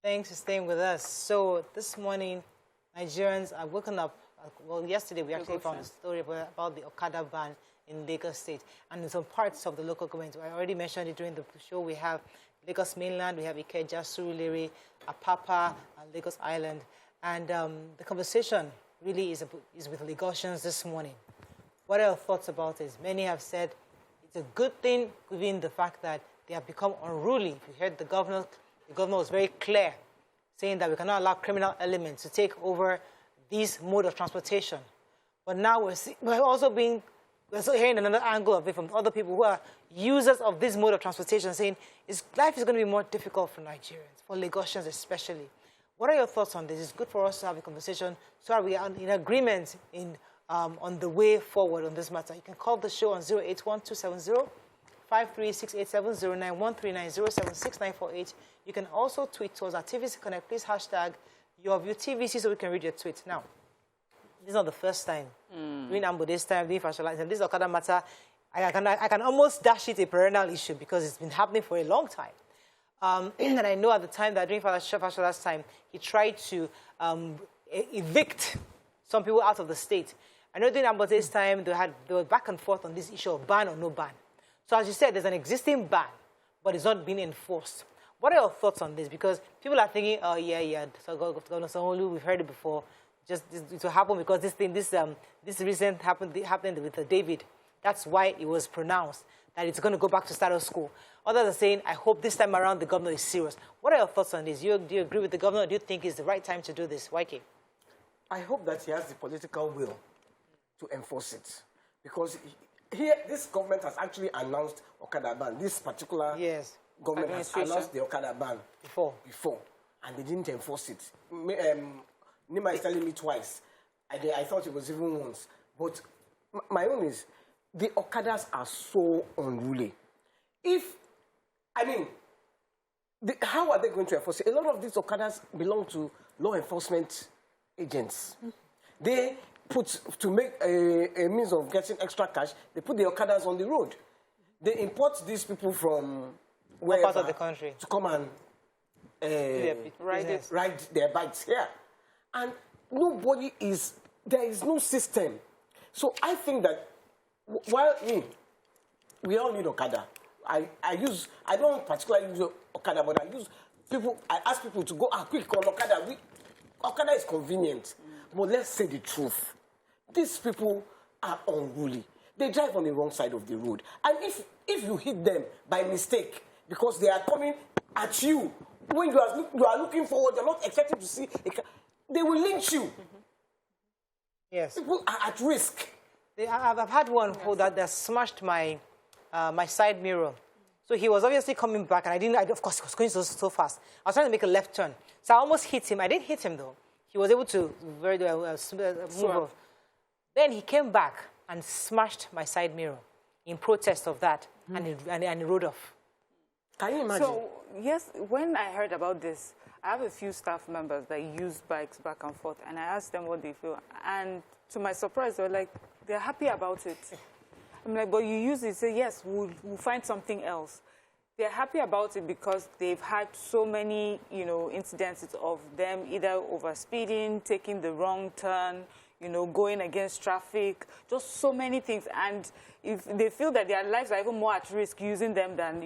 Thanks for staying with us. So this morning, Nigerians are woken up. Well, yesterday we actually found a story about the Okada ban in Lagos State and in some parts of the local government. I already mentioned it during the show. We have Lagos Mainland, we have Ikeja, Surulere, Apapa, and Lagos Island. And the conversation really is with Lagosians this morning. What are your thoughts about it? Many have said it's a good thing, given the fact that they have become unruly. If you heard the governor was very clear, saying that we cannot allow criminal elements to take over this mode of transportation. But now we're also hearing another angle of it from other people who are users of this mode of transportation, saying life is going to be more difficult for Nigerians, for Lagosians especially. What are your thoughts on this? It's good for us to have a conversation so that we are in agreement on the way forward on this matter. You can call the show on 081-270-5368709-139076-948. You can also tweet to us at TVC Connect. Please hashtag YourView TVC so we can read your tweet. Now, this is not the first time. Doing Ambo this time, doing Fashion and this Okada matter, I can almost dash it a perennial issue because it's been happening for a long time. And I know at the time that during Fashion last time, he tried to evict some people out of the state. I know during Ambo this time, they were back and forth on this issue of ban or no ban. So as you said, there's an existing ban, but it's not being enforced. What are your thoughts on this? Because people are thinking, oh, yeah, so Governor Sanwo-Olu, we've heard it before. Just it will happen because this recent happened with David. That's why it was pronounced that it's going to go back to status quo. Others are saying, I hope this time around the governor is serious. What are your thoughts on this? Do you agree with the governor? Or do you think it's the right time to do this? YK? I hope that he has the political will to enforce it. Because here, this government has actually announced Okada ban. This particular government has announced the Okada ban before, and they didn't enforce it. Nima is telling me twice. I thought it was even once. But my own is, the Okadas are so unruly. How are they going to enforce it? A lot of these Okadas belong to law enforcement agents. They to make a means of getting extra cash, they put the Okadas on the road. They import these people from wherever part of the country to come and ride their bikes here. And there is no system. So I think that while we all need Okada. I don't particularly use Okada, but I ask people to go quick on Okada. Okada is convenient, but let's say the truth. These people are unruly. They drive on the wrong side of the road. And if you hit them by mistake, because they are coming at you, when you are looking forward, you're not expecting to see they will lynch you. Yes. People are at risk. I've had one that smashed my side mirror. So he was obviously coming back, and of course, he was going so fast. I was trying to make a left turn. So I almost hit him. I didn't hit him, though. He was able to move off. Then he came back and smashed my side mirror in protest of that, and he rode off. Can you imagine? So, yes, when I heard about this, I have a few staff members that use bikes back and forth, and I asked them what they feel. And to my surprise, they were like, they're happy about it. I'm like, but you use it. Say, yes, we'll find something else. They're happy about it because they've had so many, incidences of them either overspeeding, taking the wrong turn, going against traffic, just so many things. And if they feel that their lives are even more at risk using them than,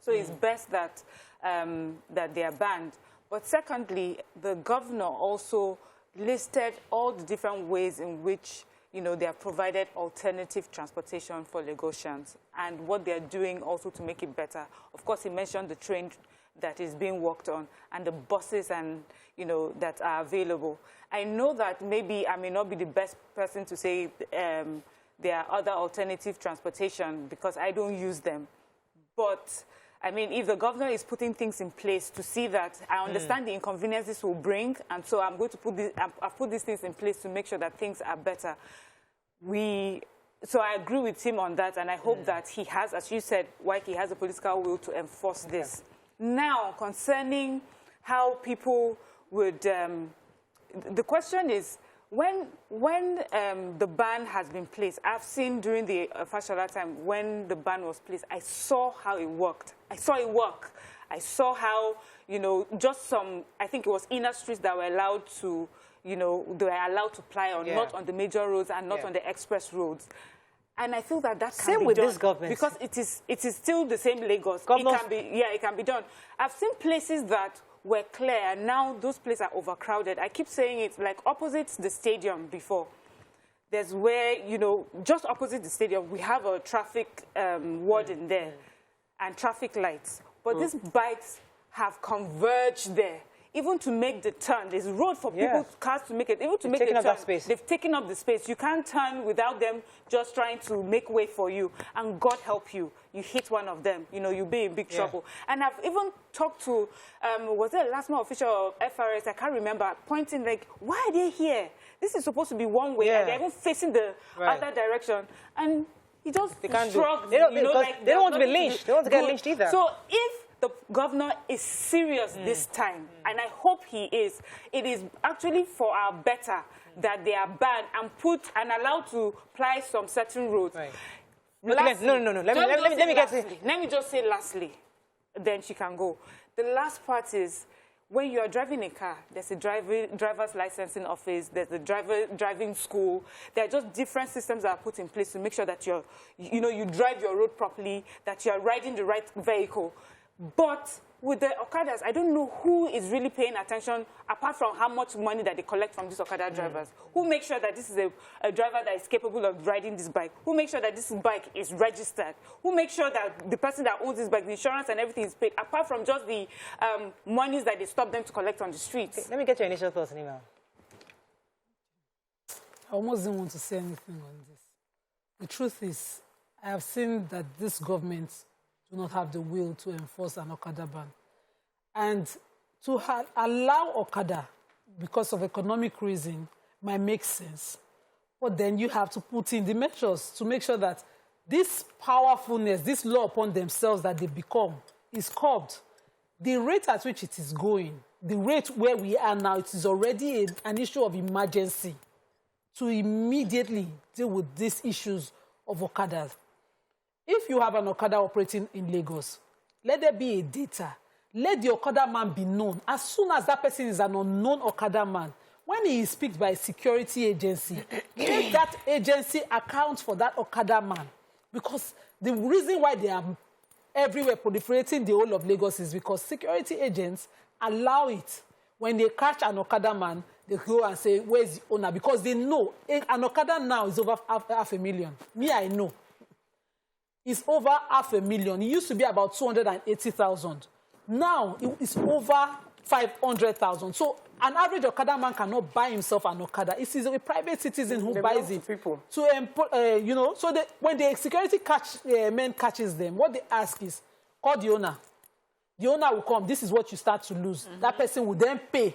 so it's best that they are banned. But secondly, the governor also listed all the different ways in which they have provided alternative transportation for Lagosians and what they are doing also to make it better. Of course, he mentioned the train that is being worked on and the buses and, that are available. I know that maybe I may not be the best person to say there are other alternative transportation because I don't use them. But, if the governor is putting things in place to see that, I understand the inconvenience this will bring, and so I'm going to I've put these things in place to make sure that things are better. So I agree with him on that, and I hope that he has, as you said, he has a political will to enforce this. Now, concerning how people would, the question is, when the ban has been placed, I've seen during the Fashola time when the ban was placed, I saw how it worked. I saw it work. I saw how, just some, I think it was inner streets that were allowed to, they were allowed to ply on, not on the major roads and not on the express roads. And I feel that can same be with done this government, because it is still the same Lagos. It can be done. I've seen places that were clear, and now those places are overcrowded. I keep saying it, like opposite the stadium before. There's where, just opposite the stadium, we have a traffic warden there and traffic lights. But these bikes have converged there. Even to make the turn, there's road for people's cars to make it. Even to make the turn, they've taken up the space. You can't turn without them just trying to make way for you. And God help you, you hit one of them, you'll be in big trouble. And I've even talked to, was it a last month official of FRS? I can't remember, pointing like, why are they here? This is supposed to be one way, and they're even facing the other direction. And he just shrugs. They don't want to be lynched. They don't want to get lynched either. So if the governor is serious this time, and I hope he is, it is actually for our better that they are banned and put and allowed to ply some certain roads. Right. Lastly, no. Let me just say lastly, then she can go. The last part is, when you are driving a car, there's a driver's licensing office, there's a driving school. There are just different systems that are put in place to make sure that you drive your road properly, that you are riding the right vehicle. But with the Okadas, I don't know who is really paying attention, apart from how much money that they collect from these Okada drivers. Who makes sure that this is a driver that is capable of riding this bike? Who makes sure that this bike is registered? Who makes sure that the person that owns this bike, the insurance and everything is paid, apart from just the monies that they stop them to collect on the streets? Okay, let me get your initial thoughts, Nima. I almost didn't want to say anything on this. The truth is, I have seen that this government do not have the will to enforce an Okada ban. And to allow Okada, because of economic reason, might make sense. But then you have to put in the measures to make sure that this powerfulness, this law upon themselves that they become, is curbed. The rate at which it is going, the rate where we are now, it is already an issue of emergency to immediately deal with these issues of Okadas. If you have an Okada operating in Lagos, let there be a data. Let the Okada man be known. As soon as that person is an unknown Okada man, when he is picked by a security agency, let that agency account for that Okada man. Because the reason why they are everywhere proliferating the whole of Lagos is because security agents allow it. When they catch an Okada man, they go and say, where's the owner? Because they know an Okada now is over 500,000. Me, I know. It's over 500,000. It used to be about 280,000. Now, it's over 500,000. So, an average Okada man cannot buy himself an Okada. It is a private citizen who buys it. People. So, when the security men catches them, what they ask is, call the owner. The owner will come. This is what you start to lose. That person will then pay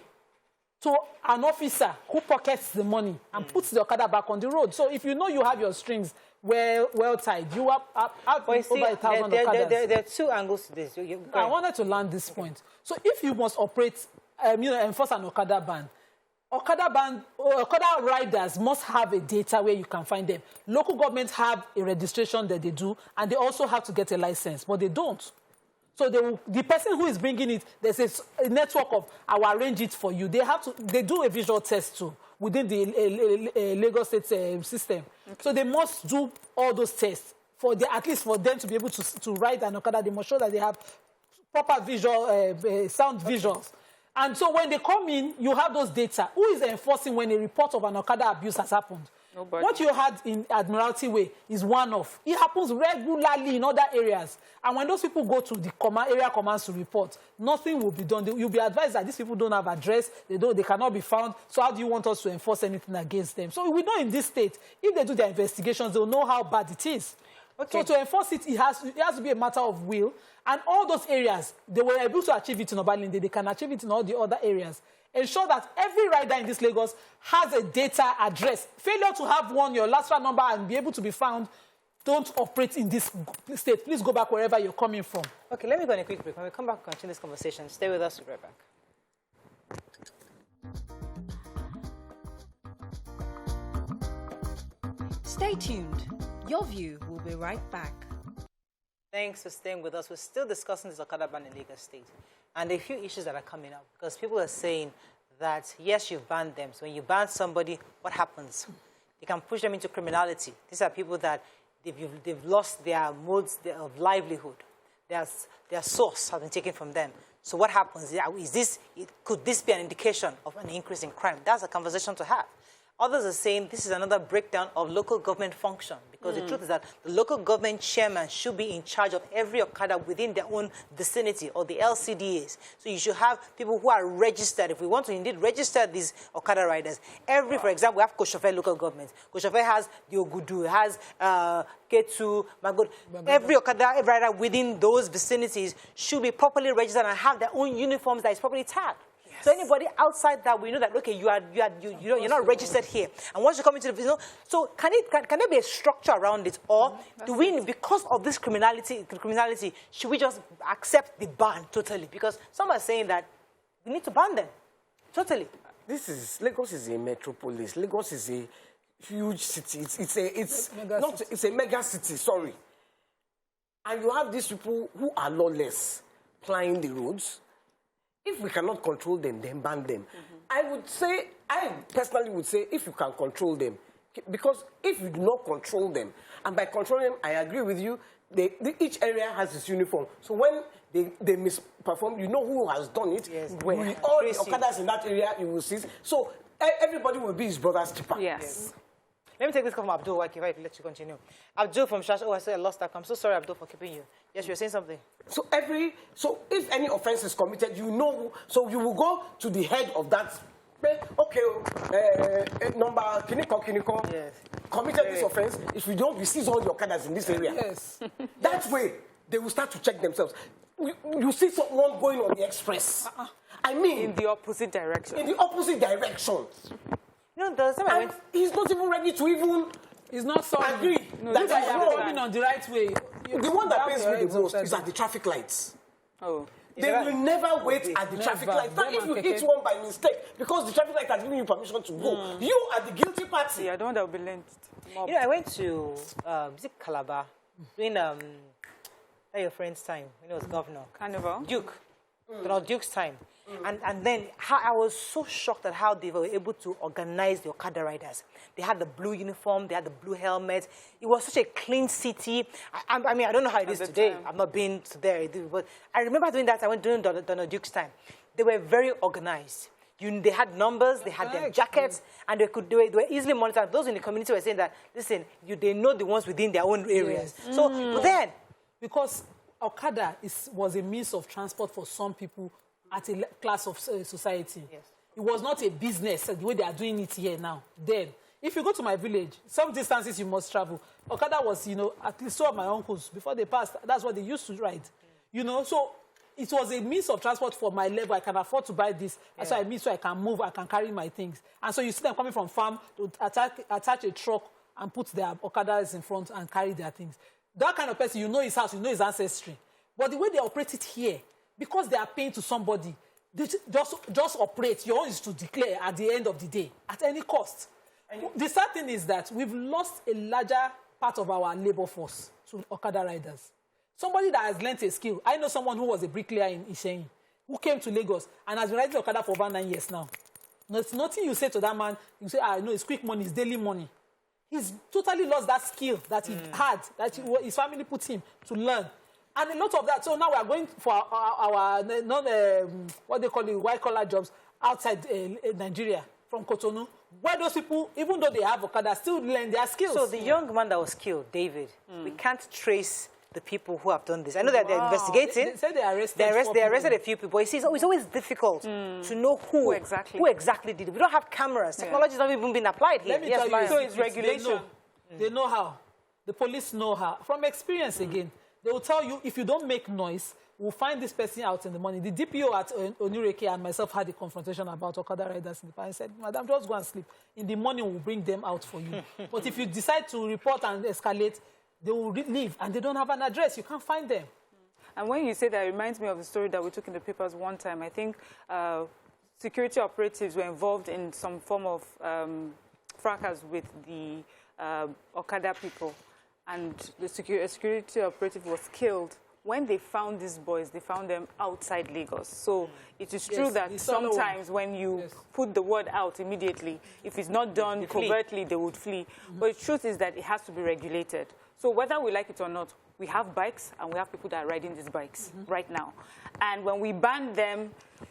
to an officer who pockets the money and puts the Okada back on the road. So, if you know you have your strings well tied, you have over 1,000 Okadas. There are two angles to this. I wanted to land this point. So if you must operate, enforce an Okada ban, Okada riders must have a data where you can find them. Local governments have a registration that they do, and they also have to get a license, but they don't. So the person who is bringing it, there's a network of, I will arrange it for you. They do a visual test too within the Lagos State system. Okay. So they must do all those tests at least for them to be able to ride an Okada. They must show that they have proper visual, sound visuals. And so when they come in, you have those data. Who is enforcing when a report of an Okada abuse has happened? Nobody. What you had in Admiralty Way is one-off. It happens regularly in other areas. And when those people go to the area commands to report, nothing will be done. You'll be advised that these people don't have address, they cannot be found. So how do you want us to enforce anything against them? So we know in this state, if they do their investigations, they'll know how bad it is. Okay. So to enforce it, it has to be a matter of will. And all those areas, they were able to achieve it in Obalinde. They can achieve it in all the other areas. Ensure that every rider in this Lagos has a data address. Failure to have your last round number and be able to be found, don't operate in this state. Please go back wherever you're coming from. Okay, let me go on a quick break. When we come back, we'll continue this conversation. Stay with us. We'll be right back. Stay tuned. Your View will be right back. Thanks for staying with us. We're still discussing this Okada ban in Lagos State. And a few issues that are coming up because people are saying that, yes, you've banned them. So when you ban somebody, what happens? You can push them into criminality. These are people that they've lost their modes of livelihood. Their source has been taken from them. So what happens? Could this be an indication of an increase in crime? That's a conversation to have. Others are saying this is another breakdown of local government function because the truth is that the local government chairman should be in charge of every Okada within their own vicinity or the LCDAs. So you should have people who are registered. If we want to indeed register these Okada riders, for example, we have Koshofe local government. Koshofe has the Ogudu, has Ketu, Magod. Every Okada rider within those vicinities should be properly registered and have their own uniforms that is properly tagged. So anybody outside that, we know that, okay, you're not registered here. And once you come into the business, so can there be a structure around it? Or do we, because of this criminality, should we just accept the ban totally? Because some are saying that we need to ban them totally. Lagos is a metropolis. Lagos is a huge city. It's a mega city, sorry. And you have these people who are lawless plying the roads. If we cannot control them, then ban them. I personally would say, if you can control them, because if you do not control them, and by controlling them, I agree with you, each area has its uniform. So when they misperform, you know who has done it. Yes. All the Okadas in that area, you will see. So everybody will be his brother's keeper. Yes. Let me take this call from Abdul. If I can let you continue. Abdul from Shash. Oh, I said I lost that. I'm so sorry, Abdul, for keeping you. Yes, you were saying something. So if any offense is committed, you know, so you will go to the head of that. Okay, number Kiniko, yes, committed this offense. If you don't, we seize all your Okadas in this area. Yes. That way, they will start to check themselves. You see someone going on the express. I mean, in the opposite direction. In the opposite direction. No, and he's not even ready to even. He's not sorry. Agree. No, that they are coming on the right way. The one that pains me the most is at the traffic lights. Oh. They will never wait at the traffic light. Now, if you hit one by mistake, because the traffic light has given you permission to go, you are the guilty party. Yeah, the one that will be lynched. You know, I went to is it Calabar during your friend's time when he was governor. Carnival. Duke. Donald Duke's time. And then I was so shocked at how they were able to organize the Okada riders. They had the blue uniform, they had the blue helmet. It was such a clean city. I mean, I don't know how it is today. I've not been to there, but I remember doing that. I went during Donald Duke's time. They were very organized. They had numbers, they had their jackets, and they were easily monitored. Those in the community were saying that, listen, they know the ones within their own areas. Yes. So, but then, because Okada was a means of transport for some people at a class of society. Yes. It was not a business the way they are doing it here now. Then, if you go to my village, some distances you must travel. Okada was, at least two of my uncles, before they passed, that's what they used to ride. So it was a means of transport for my level. I can afford to buy this. Yeah. So I can move, I can carry my things. And so you see them coming from farm to attach a truck and put their Okadas in front and carry their things. That kind of person, you know his house, you know his ancestry. But the way they operate it here, because they are paying to somebody, they just operate. Your own is to declare at the end of the day, at any cost. And the sad thing is that we've lost a larger part of our labor force to Okada riders. Somebody that has learnt a skill. I know someone who was a bricklayer in Isheyin, who came to Lagos and has been riding Okada for over 9 years now. There's nothing you say to that man, you say, no, it's quick money, it's daily money. He's totally lost that skill that he had, that his family put him to learn. And a lot of that. So now we are going for our what they call it, white-collar jobs outside Nigeria, from Cotonou, where those people, even though they have Okada, still learn their skills. So the young man that was killed, David, we can't trace the people who have done this. I know that they're investigating. They said they arrested a few people. You see, it's always difficult to know who exactly did it. We don't have cameras. Technology is not even being applied here. Let me tell you, so it's regulation. They know how. The police know how. From experience again. They will tell you, if you don't make noise, we'll find this person out in the morning. The DPO at Onureke and myself had a confrontation about Okada riders in the past. I said, Madam, just go and sleep. In the morning, we'll bring them out for you. But if you decide to report and escalate, they will leave, and they don't have an address. You can't find them. And when you say that, it reminds me of the story that we took in the papers one time. I think security operatives were involved in some form of fracas with the Okada people. and the security operative was killed. When they found these boys, they found them outside Lagos. So it is true that sometimes when you put the word out immediately, if it's not done covertly, they would flee. But the truth is that it has to be regulated. So whether we like it or not, we have bikes and we have people that are riding these bikes right now. And when we ban them,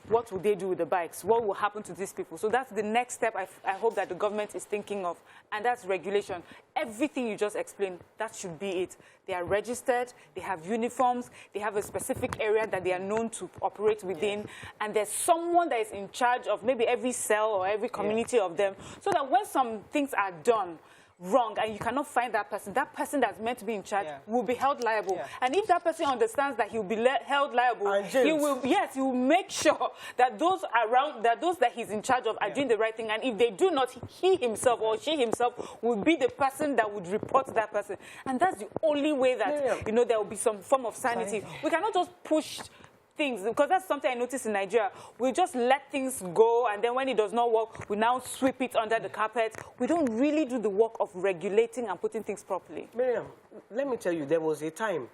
what will they do with the bikes? What will happen to these people? So that's the next step I hope that the government is thinking of, and that's regulation. Everything you just explained, that should be it. They are registered, they have uniforms, they have a specific area that they are known to operate within, and there's someone that is in charge of maybe every cell or every community of them, so that when some things are done wrong and you cannot find that person that's meant to be in charge will be held liable. And if that person understands that he'll be held liable, he will make sure that those around, that those that he's in charge of are doing the right thing. And if they do not, he himself or she himself will be the person that would report that person. And that's the only way that, you know, there will be some form of sanity. We cannot just push things, because that's something I noticed in Nigeria. We just let things go, and then when it does not work, we now sweep it under the carpet. We don't really do the work of regulating and putting things properly. Miriam, let me tell you, there was a time,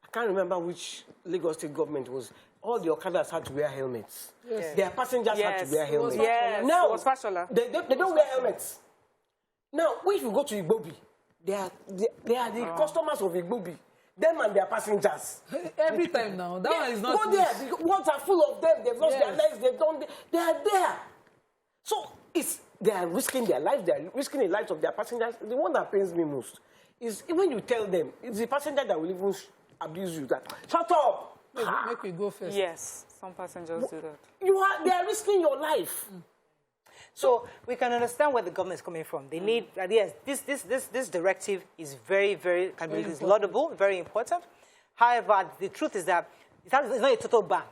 I can't remember which Lagos state government was, all the Okadas had to wear helmets. Their passengers had to wear helmets. Now, it was Fashola. They don't wear helmets. Now, if you go to Igbobi, they are the customers of Igbobi. Them and their passengers. Every time now. That one is not. Go there. The roads are full of them. They've lost their lives. They are there. So they are risking their lives. They are risking the lives of their passengers. The one that pains me most is when you tell them, it's the passenger that will even abuse you. That shut up. Make me go first. Yes, some passengers do that. They are risking your life. So we can understand where the government is coming from. They need, yes, this directive is very is laudable, very important. However, the truth is that it's not a total ban.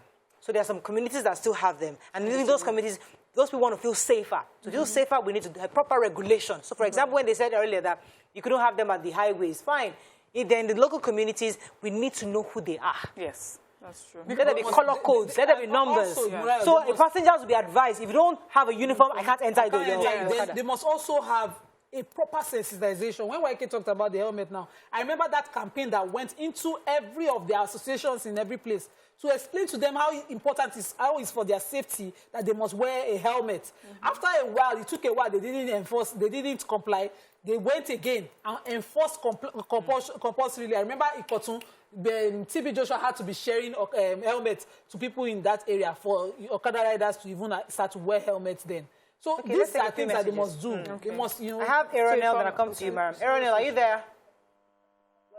So there are some communities that still have them. And in those communities, those people want to feel safer. To feel safer, we need to have proper regulation. So for example, when they said earlier that you couldn't have them at the highways, fine. If they're in the local communities, we need to know who they are. Yes. That's true. Let there be color codes. Let there be numbers. So passengers will be advised, if you don't have a uniform, I can't enter it. They must also have a proper sensitization. When YK talked about the helmet now, I remember that campaign that went into every of their associations in every place to explain to them how important it is, how it's for their safety that they must wear a helmet. After a while, it took a while, they didn't enforce, they didn't comply. They went again and enforced compulsorily. I remember in Kotun, TB Joshua had to be sharing helmets to people in that area for Okada riders to even start to wear helmets then. So these are things that they must do. They must, you know. I have Aronel that I come to you, ma'am. Aronel, are you there?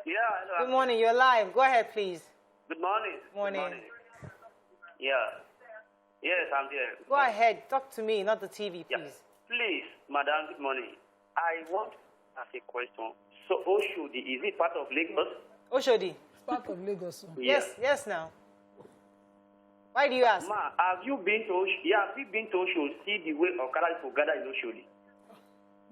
Yeah. Good morning. You're live. Go ahead, please. Good morning. Morning. Good morning. Yeah. Yes, I'm there. Go ahead. Talk to me, not the TV, please. Yeah. Please, madam, good morning. I want to ask a question. So Oshodi, is it part of Lagos? Oshodi. It's part of Lagos. Yes, now. Why do you ask? Ma, have you been to Oshodi? Yeah, have you been to Oshodi? See the way Okada is gather in Oshodi.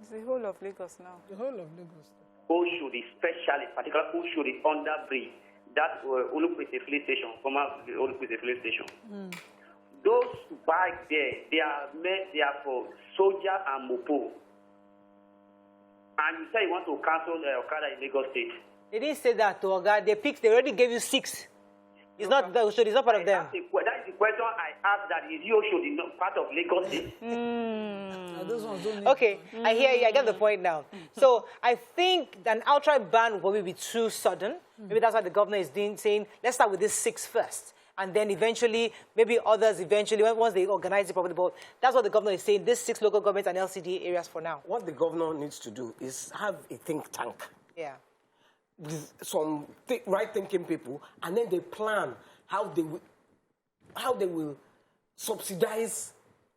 It's the whole of Lagos now. The whole of Lagos. Oshodi, especially, particularly Oshodi under bridge. That Olupese filling station, former Olupese filling station. Those bikes there, they are for soldier and mopo. And you say you want to cancel the Okada in Lagos State. They didn't say that to Oga. They already gave you 6. It's not Oshodi, it's not part of them. That is the question I asked, that is Oshodi not part of Lagos State? Okay, I hear you. I get the point now. So I think an outright ban will probably be too sudden. Maybe that's why the governor is saying, let's start with this 6 first. And then eventually, maybe others eventually, once they organize it properly. But that's what the governor is saying, these 6 local governments and LCD areas for now. What the governor needs to do is have a think tank. Yeah. Some right-thinking people, and then they plan how they will subsidize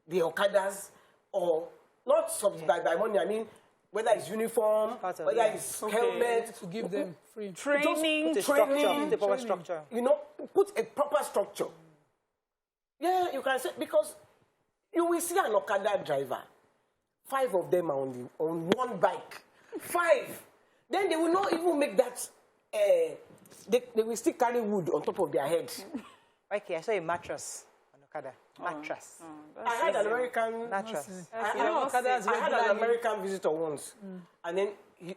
the Okadas, or not subsidize by money. I mean, whether it's uniform, whether it's helmet, to give them free training, the proper structure. You know, put a proper structure. Yeah, you can say, because you will see an Okada driver, 5 of them are on one bike, 5. Then they will not even make that, they will still carry wood on top of their heads. Okay, I saw a mattress on Okada. Mattress. I had an American mattress. I had an American visitor once, and then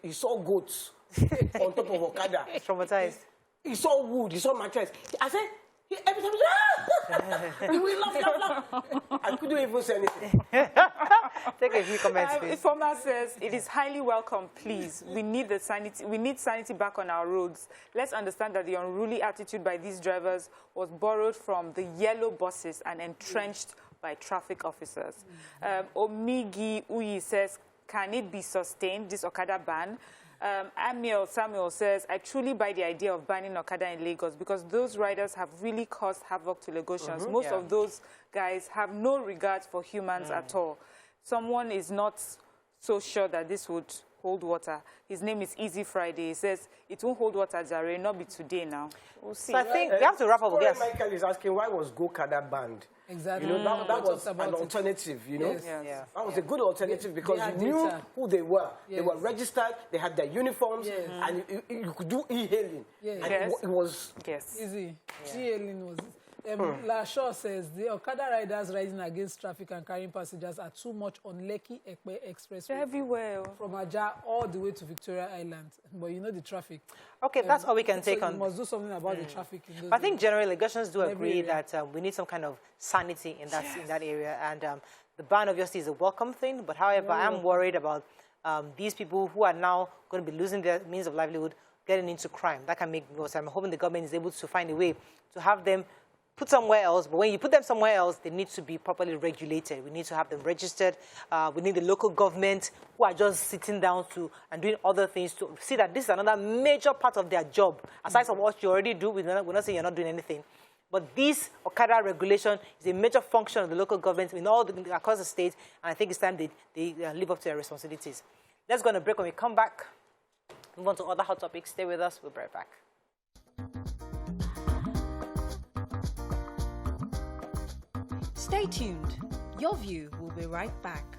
he saw goats on top of Okada. Traumatized. He saw wood, he saw mattress. I said, every time he will laugh. I couldn't even say anything. Take a few comments, please. Informer says, it is highly welcome, please. We need sanity back on our roads. Let's understand that the unruly attitude by these drivers was borrowed from the yellow buses and entrenched by traffic officers. Omigi Uyi says, can it be sustained, this Okada ban? Amiel Samuel says, I truly buy the idea of banning Okada in Lagos because those riders have really caused havoc to Lagosians. Most of those guys have no regard for humans at all. Someone is not so sure that this would hold water. His name is Easy Friday. He says, it won't hold water, Zare, not be today now. We'll see. So I think we have to wrap up. Yes. Michael is asking, why was Okada banned? Exactly. You know, that was an alternative, you know. Yes. Yeah. That was a good alternative because you knew who they were. They were registered, they had their uniforms, and you could do e-hailing. And it was easy. E-hailing was... La Shaw says, the Okada riders riding against traffic and carrying passengers are too much on Lekki Ekpe Expressway. They're everywhere. From Aja all the way to Victoria Island. But you know the traffic. Okay, that's all we can take on. You must do something about the traffic. In those I think generally Lagosians do agree that we need some kind of sanity in that area. And the ban obviously is a welcome thing. But however, I am worried about these people who are now going to be losing their means of livelihood, getting into crime. That can make no sense. I'm hoping the government is able to find a way to have them put somewhere else, but when you put them somewhere else, they need to be properly regulated. We need to have them registered. We need the local government who are just sitting down and doing other things to see that this is another major part of their job. Aside from what you already do, we're not saying you're not doing anything. But this Okada regulation is a major function of the local government across the state, and I think it's time they live up to their responsibilities. Let's go on a break. When we come back, move on to other hot topics. Stay with us. We'll be right back. Stay tuned. Your View will be right back.